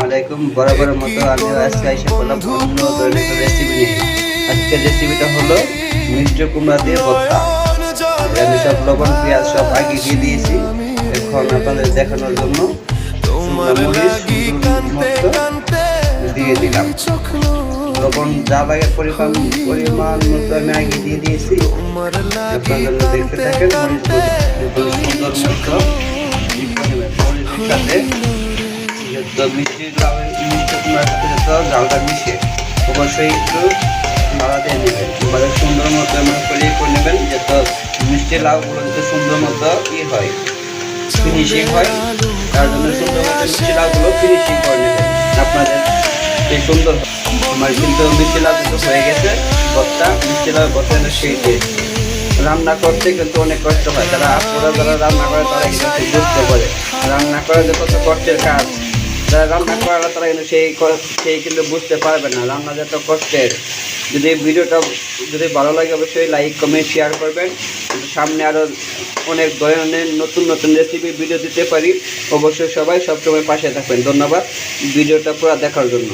আলাইকুম। বরাবরের মতো আমি আজকে এসে করলাম অন্য ধরনের একটা রেসিপি নিয়ে। আজকের রেসিপিটা হলো মিষ্টি কুমড়া দিয়ে ভর্তা। আমি সব লবণ পেঁয়াজ সব আগে দিয়ে দিয়েছি। এখন আপনাদের দেখানোর জন্য শুকনো মরিচ মতো দিয়ে দিলাম। লবণ যা লাগে পরিমাণ মতো আমি আগে দিয়ে দিয়েছি। আপনাদের দেখতে থাকেন মরিচগুলো সুন্দর মতো মরিচের সাথে মিষ্টি কুমড়ার সাথে জালটা মিশিয়ে অবশ্যই একটু নাড়া দিয়ে নেবেন। এবারে সুন্দর মতো করিয়ে করে নেবেন যাতে মিষ্টি লাউগুলো যাতে সুন্দর মতো হয় ফিনিশিং হয়, তার জন্য সুন্দর মতো মিষ্টি লাউগুলো ফিনিশিং করে নেবেন আপনাদের এই সুন্দর। আমার কিন্তু মিষ্টি লাউ কিন্তু হয়ে গেছে ভর্তা। মিষ্টি লাউ ভর্তা সেই টেস্ট। রান্না করতে কিন্তু অনেক কষ্ট হয়, যারা যারা রান্না করে তারা কিন্তু বুঝতে পারে রান্না করা যে কত কষ্টের কাজ। যারা রান্না করে তারা কিন্তু সেই কিন্তু বুঝতে পারবে না রান্না যত কষ্টের। যদি ভিডিওটা যদি ভালো লাগে অবশ্যই লাইক কমেন্ট শেয়ার করবেন। সামনে আরও অনেক ধরনের নতুন নতুন রেসিপি ভিডিও দিতে পারি। অবশ্যই সবাই সবসময় পাশে থাকবেন। ধন্যবাদ ভিডিওটা পুরো দেখার জন্য।